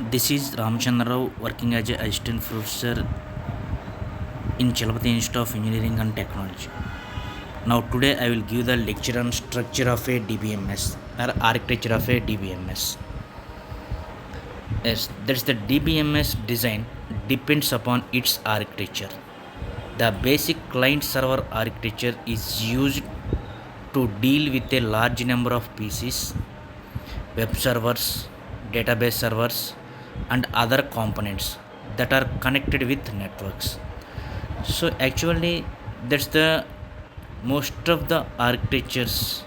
This is Ramchandra Rao working as a assistant professor in Chalapati Institute of Engineering and Technology. Now today I will give the lecture on structure of a DBMS or architecture of a DBMS. Yes, that's the DBMS design depends upon its architecture. The basic client server architecture is used to deal with a large number of PCs, web servers, database servers, and other components that are connected with networks. So actually, that's the most of the architectures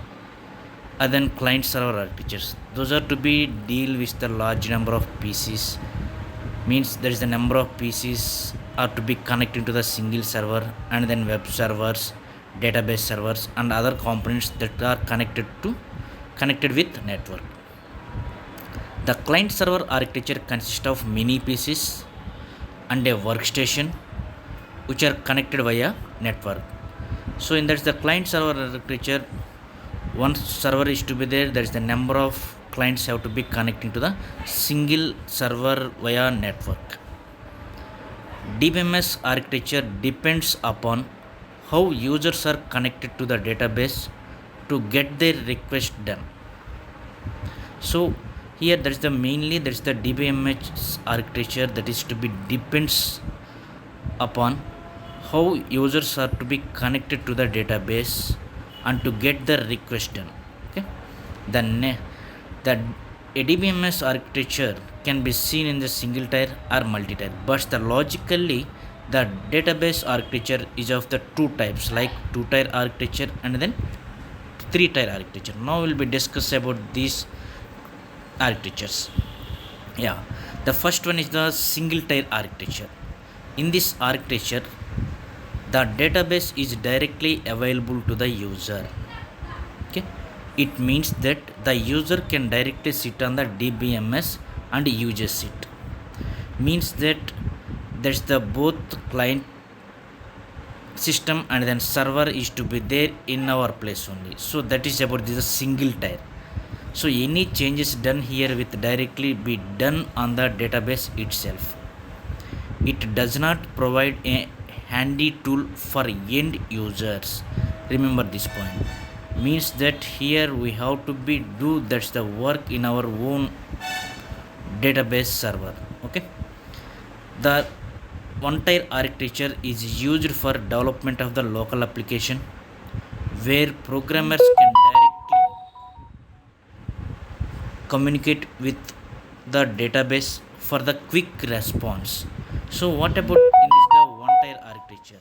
other than client server architectures. Those are to be deal with the large number of PCs. Means there is the number of PCs are to be connected to the single server, and then web servers, database servers, and other components that are connected with network. The client server architecture consists of many PCs and a workstation which are connected via network. So in that the client server architecture, one server is to be there. There is the number of clients have to be connecting to the single server via network. DBMS architecture depends upon how users are connected to the database to get their request done. So here there is the mainly there is the DBMS architecture that is to be depends upon how users are to be connected to the database and to get the request done. Okay, the DBMS architecture can be seen in the single tier or multi tier, but the logically the database architecture is of the two types, like two tier architecture and then three tier architecture. Now we'll be discuss about these architectures. Yeah, the first one is the single tier architecture. In this architecture, the database is directly available to the user. Okay, it means that the user can directly sit on the DBMS and uses it. Means that there's the both client system and then server is to be there in our place only. So that is about this single tier. So any changes done here with directly be done on the database itself. It does not provide a handy tool for end users. Remember this point. Means that here we have to be do that's the work in our own database server. Okay. The one tier architecture is used for development of the local application where programmers can directly communicate with the database for the quick response. So what about in this the one tier architecture?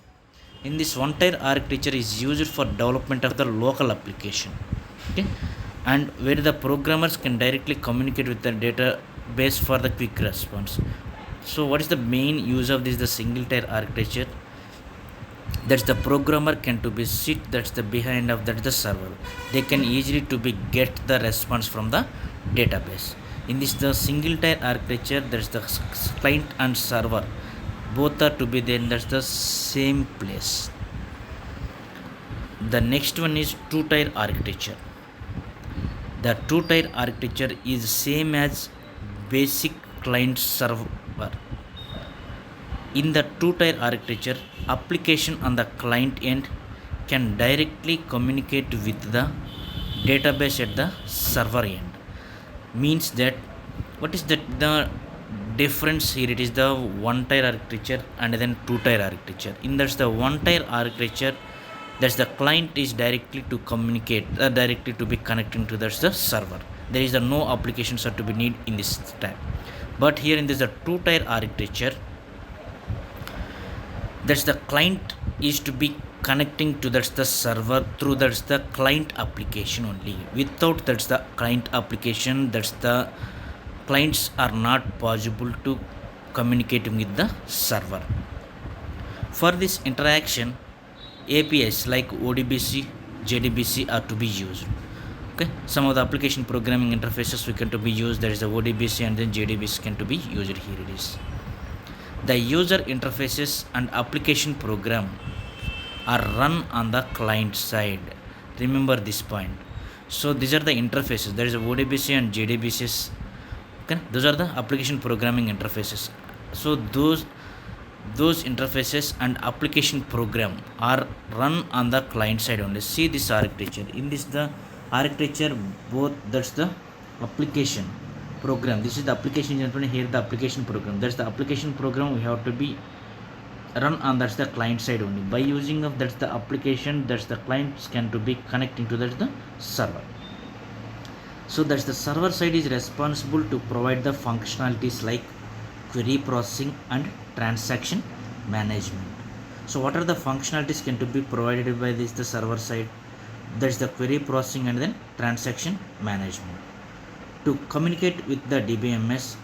In this one tier architecture is used for development of the local application. Okay, and where the programmers can directly communicate with the database for the quick response. So what is the main use of this the single tier architecture? That's the programmer can to be sit that's the behind of that the server. They can easily to be get the response from the database. In this the single tier architecture, there's the client and server both are to be there, that's the same place. The next one is two tier architecture. The two tier architecture is same as basic client server. In the two tier architecture, application on the client end can directly communicate with the database at the server end. Means that what is that the difference here? It is the one tier architecture and then two tier architecture. In that's the one tier architecture, that's the client is directly to communicate directly to be connecting to that's the server. There is the no applications are to be need in this type. But here in this the two tier architecture, that's the client is to be connecting to that's the server through that's the client application only. Without that's the client application, that's the clients are not possible to communicating with the server. For this interaction, APIs like ODBC, JDBC are to be used. Okay, some of the application programming interfaces we can to be used. There is the ODBC and then JDBC can to be used. Here it is. The user interfaces and application program are run on the client side. Remember this point. So these are the interfaces. There is a ODBC and JDBCs Okay, those are the application programming interfaces. So those interfaces and application program are run on the client side only. See this architecture. In this the architecture both, that's the application program. This is the application gentlemen. Here the application program. That's the application program we have to be run on, that's the client side only. By using of that's the application, that's the clients can to be connecting to that's the server. So that's the server side is responsible to provide the functionalities like query processing and transaction management. So what are the functionalities can to be provided by this the server side? That's the query processing and then transaction management. To communicate with the DBMS,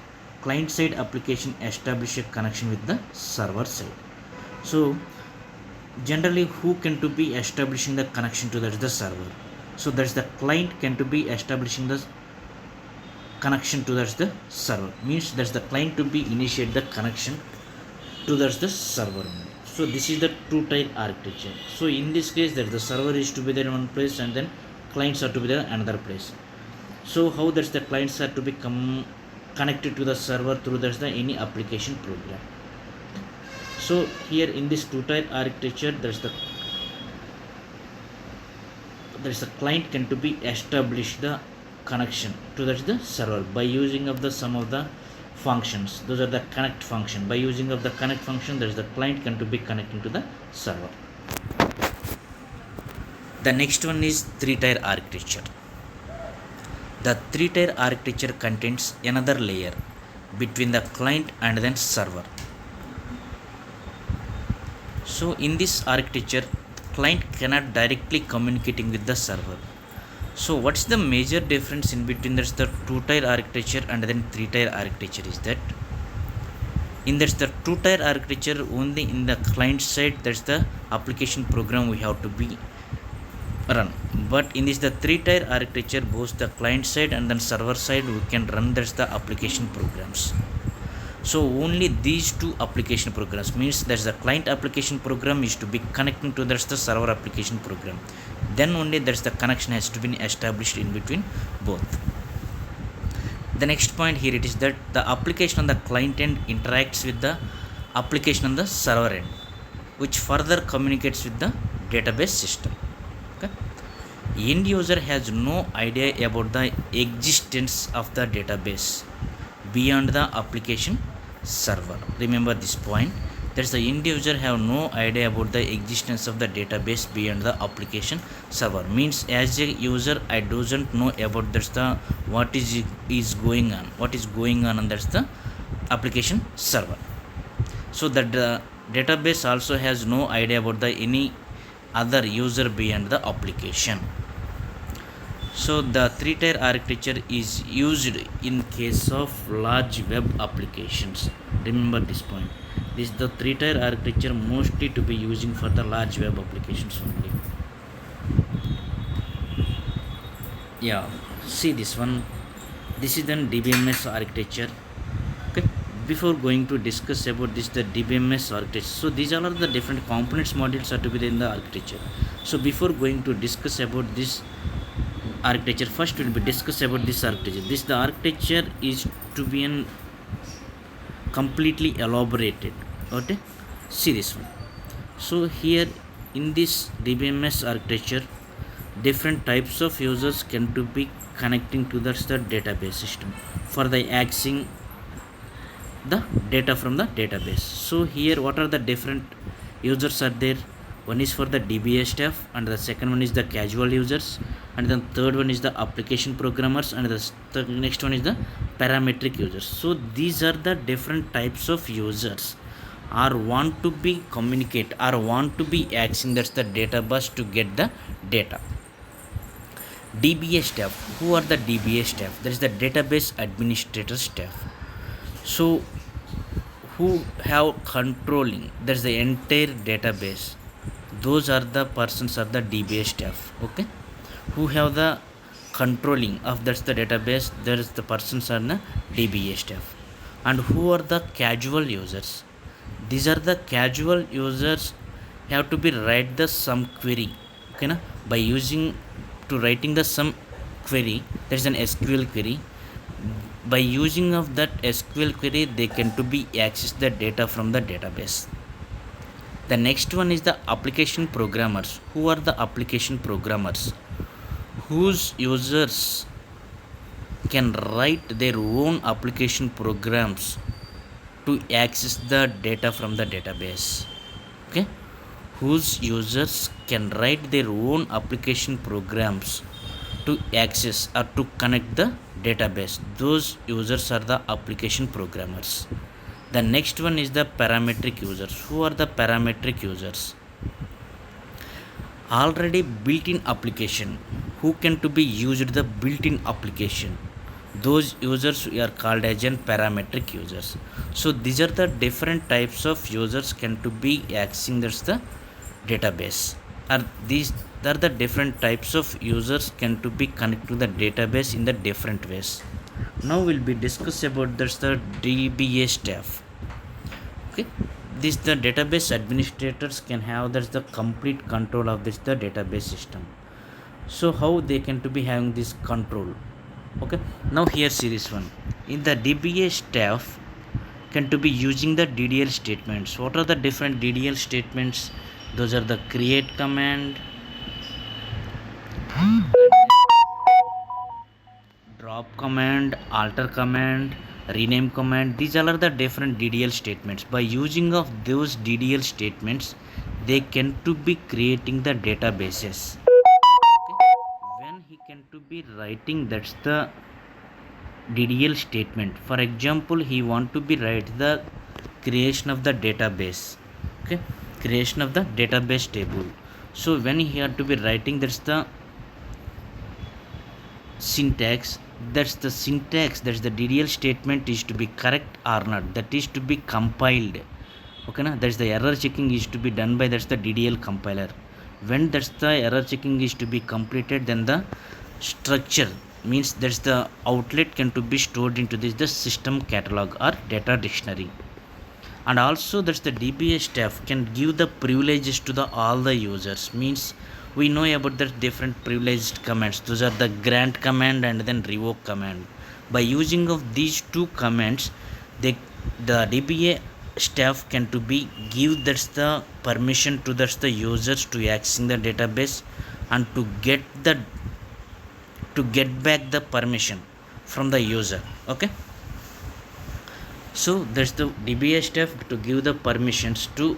client side application establish a connection with the server side. So generally who can to be establishing the connection to the server? So that's the client can to be establishing the connection to the server, means that's the client to be initiate the connection to the server. So this is the two-tier architecture. So in this case that the server is to be there in one place and then clients are to be there in another place. So how that's the clients are to be connected to the server through that's the any application program. So here in this two-tier architecture, there's the client can to be establish the connection to the server by using of the some of the functions. Those are the connect function. By using of the connect function, there's the client can to be connecting to the server. The next one is three-tier architecture. The three-tier architecture contains another layer between the client and then server. So in this architecture, client cannot directly communicating with the server. So what's the major difference in between that's the two-tier architecture and then three-tier architecture is that in that's the two-tier architecture only in the client side that's the application program we have to be run, but in this the three-tier architecture both the client side and then server side we can run that's the application programs. So only these two application programs, means there's the client application program is to be connecting to there's the server application program, then only there's the connection has to be established in between both. The next point here it is that the application on the client end interacts with the application on the server end, which further communicates with the database system. Okay, end user has no idea about the existence of the database beyond the application server. Remember this point, that's the end user have no idea about the existence of the database beyond the application server, means as a user I doesn't know about that's the what is going on and that's the application server. So that the database also has no idea about the any other user beyond the application. So the three-tier architecture is used in case of large web applications. Remember this point. This is the three-tier architecture mostly to be using for the large web applications only. Yeah, see this one. This is then DBMS architecture. Okay, before going to discuss about this the DBMS architecture, so these are the different components modules are to be there in the architecture. So before going to discuss about this architecture, first will be discuss about this architecture. This the architecture is to be an completely elaborated. Okay, see this one. So here in this DBMS architecture, different types of users can to be connecting to the database system for the accessing the data from the database. So here what are the different users are there? One is for the DBA staff, and the second one is the casual users, and then third one is the application programmers, and the next one is the parametric users. So these are the different types of users or want to be communicate or want to be accessing that's the data bus to get the data. DBA staff, who are the DBA staff? There is the database administrator staff. So who have controlling there's the entire database, those are the persons are the DBA staff. Okay, who have the controlling of that's the database, there is the persons are the DBA staff. And who are the casual users? These are the casual users have to be write the some query. Okay, na? By using to writing the some query, there is an SQL query. by using of that SQL query they can to be access the data from the database. The next one is the application programmers. Who are the application programmers? Whose users can write their own application programs to access the data from the database. Okay, whose users can write their own application programs to access or to connect the database. Those users are the application programmers. The next one is the parametric users. Who are the parametric users? Already built-in application. Who can to be used the built-in application? Those users are called as an parametric users. So these are the different types of users can to be accessing the database, or these are the different types of users can to be connect to the database in the different ways. Now we'll be discuss about the DBA staff. Okay, this the database administrators can have that's the complete control of this the database system. So how they can to be having this control? Okay, now here see this one. In the DBA staff can to be using the DDL statements. What are the different DDL statements? Those are the create command, drop command, alter command, rename command. These all are the different DDL statements. By using of those DDL statements, they can to be creating the databases. Okay. When he can to be writing that's the DDL statement. For example, he want to be write the creation of the database. Okay, creation of the database table. So when he had to be writing that's the syntax, that's the syntax, that's the DDL statement is to be correct or not, that is to be compiled. Okay na, that's the error checking is to be done by that's the DDL compiler. When that's the error checking is to be completed, then the structure means that's the outlet can to be stored into this the system catalog or data dictionary. And also that's the DBA staff can give the privileges to the all the users. Means we know about the different privileged commands. Those are the grant command and then revoke command. By using of these two commands, the DBA staff can to be give that's the permission to that's the users to accessing the database and to get back the permission from the user. Okay, so that's the DBA staff to give the permissions to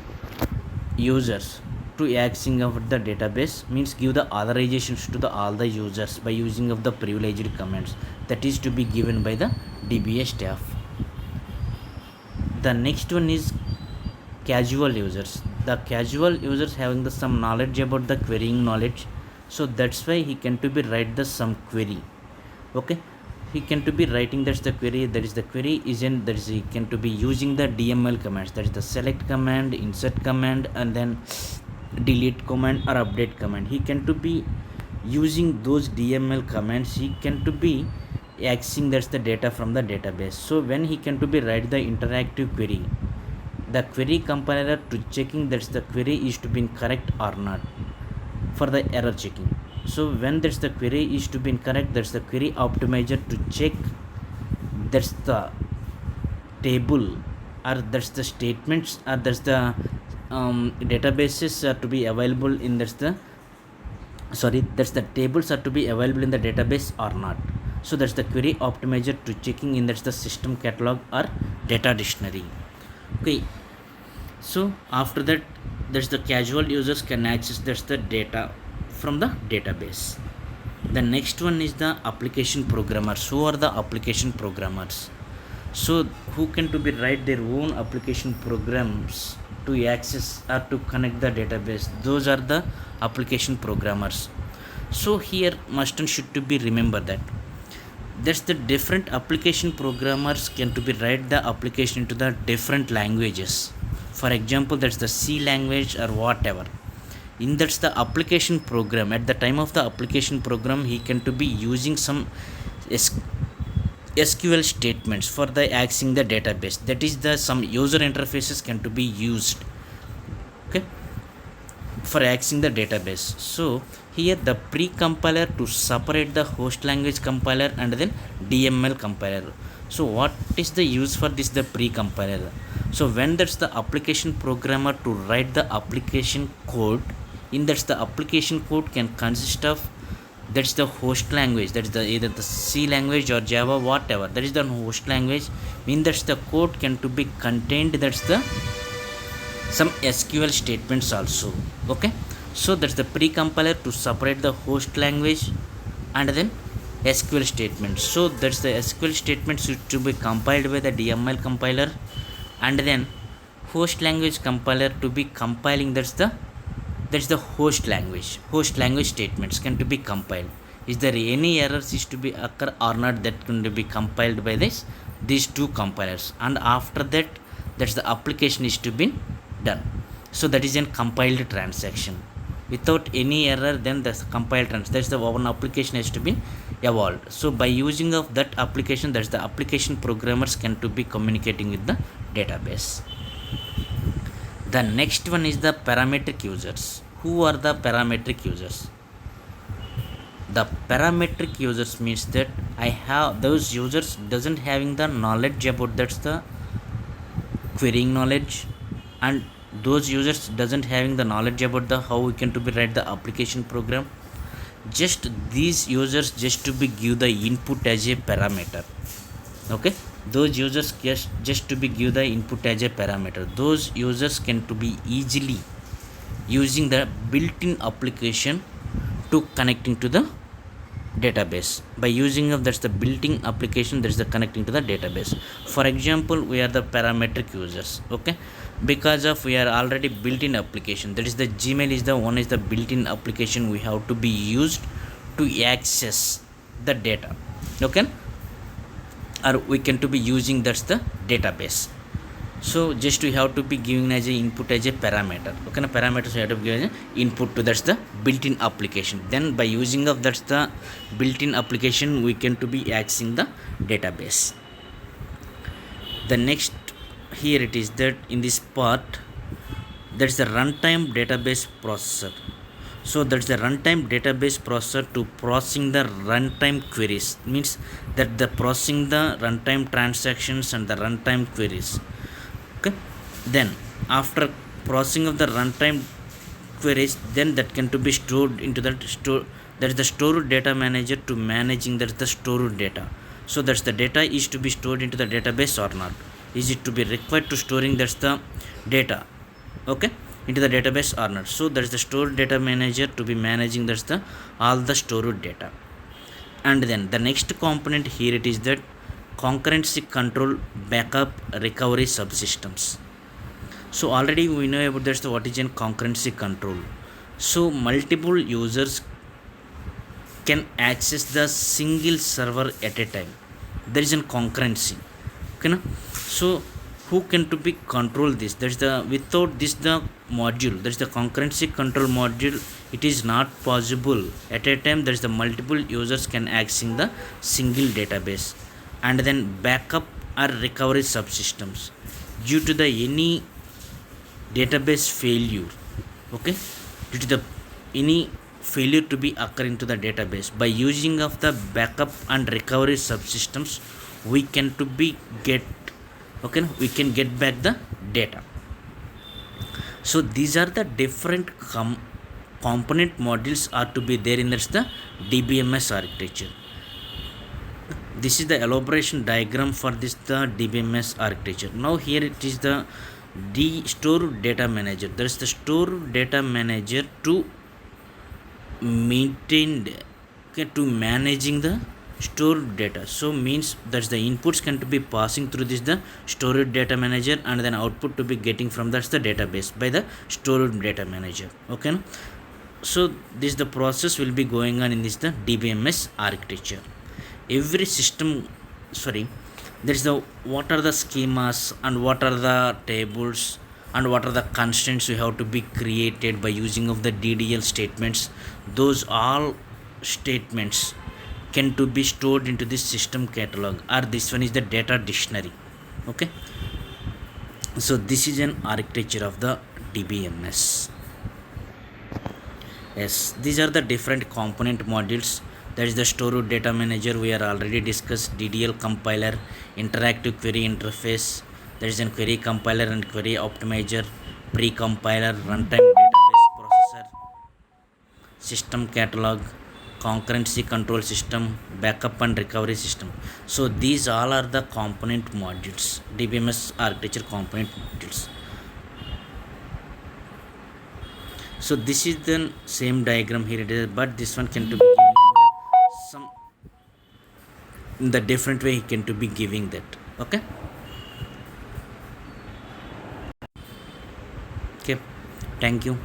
users to accessing of the database, means give the authorizations to the all the users by using of the privileged commands that is to be given by the DBA staff. The next one is casual users. The casual users having the some knowledge about the querying knowledge, so that's why he can to be write the some query. Okay, he can to be writing that's the query, that is the query is in that is he can to be using the DML commands, that is the select command, insert command, and then delete command or update command. He can to be using those DML commands, he can to be accessing that's the data from the database. So when he can to be write the interactive query, the query compiler to checking that's the query is to be correct or not for the error checking. So when that's the query is to be incorrect, that's the query optimizer to check that's the table or that's the statements or that's the databases are to be available in that's the tables are to be available in the database or not. So that's the query optimizer to checking in that's the system catalog or data dictionary. Okay, so after that, that's the casual users can access that's the data from the database. The next one is the application programmers. Who are the application programmers? So who can to be write their own application programs to access or to connect the database? Those are the application programmers. So here must and should to be remember that that's the different application programmers can to be write the application into the different languages. For example, that's the C language or whatever. In that's the application program, at the time of the application program, he can to be using some SQL statements for the accessing the database. That is the some user interfaces can to be used, okay, for accessing the database. So here the pre-compiler to separate the host language compiler and then DML compiler. So what is the use for this the pre-compiler? So when that's the application programmer to write the application code, in that's the application code can consist of, that's the host language, that's the either the C language or Java, whatever, that is the host language. Mean that's the code can to be contained, that's the some SQL statements also. Okay, so that's the pre-compiler to separate the host language and then SQL statements. So that's the SQL statements to be compiled by the DML compiler, and then host language compiler to be compiling, that's the host language statements can to be compiled. Is there any errors is to be occur or not, that can to be compiled by these two compilers, and after that, that's the application is to be done. So that is a compiled transaction. Without any error, then the compiled that's the one application has to be evolved. So by using of that application, that's the application programmers can to be communicating with the database. The next one is the parametric users. Who are the parametric users? The parametric users means that I have those users doesn't having the knowledge about, that's the querying knowledge, and those users doesn't having the knowledge about the how we can to be write the application program. Just these users just to be give the input as a parameter. Okay, those users just to be give the input as a parameter. Those users can to be easily using the built-in application to connecting to the database. By using of, that's the built-in application, that's the connecting to the database. For example, we are the parametric users. Okay, because of we are already built-in application, that is the Gmail is the one is the built-in application we have to be used to access the data. Okay, or we can to be using, that's the database. So just we have to be giving as a input as a parameter. Okay, parameters we have to be given input to, that's the built-in application. Then by using of, that's the built-in application, we can to be accessing the database. The next here it is that in this part, that's the runtime database processor. So that's the runtime database processor to processing the runtime queries, means that the processing the runtime transactions and the runtime queries. Okay, then after processing of the runtime queries, then that can to be stored into that store, that is the stored data manager to managing, that's the stored data. So that's the data is to be stored into the database or not, is it to be required to storing, that's the data, okay, into the database or not. So that's the stored data manager to be managing, that's the all the stored data. And then the next component here it is that concurrency control backup recovery subsystems. So already we know about that's the what is in concurrency control. So multiple users can access the single server at a time. There is a concurrency. Okay, na? So who can to be control this? That's the without this the module. That's the concurrency control module. It is not possible at a time. There is the multiple users can access the single database, and then backup or recovery subsystems due to the any database failure. Okay, due to the any failure to be occurring to the database, by using of the backup and recovery subsystems, we can to be get, okay, we can get back the data. So these are the different component modules are to be there in the DBMS architecture. This is the elaboration diagram for this the DBMS architecture. Now here it is the store data manager. There is the store data manager to maintain, okay, to managing the stored data. So means that's the inputs can to be passing through this the storage data manager, and then output to be getting from that's the database by the storage data manager. Okay, so this the process will be going on in this the DBMS architecture. Every system, sorry, there is the what are the schemas and what are the tables and what are the constraints we have to be created by using of the DDL statements. Those all statements can to be stored into this system catalog, or this one is the data dictionary. Okay, so this is an architecture of the DBMS. Yes, these are the different component modules That is the Storeroot Data Manager. We are already discussed DDL compiler, interactive query interface. That is a query compiler and query optimizer, pre-compiler, runtime database processor, system catalog, concurrency control system, backup and recovery system. So these all are the component modules, DBMS architecture component modules. So this is the same diagram here it is, but this one can to be giving some in the different way he can to be giving that. Okay. Okay. Thank you.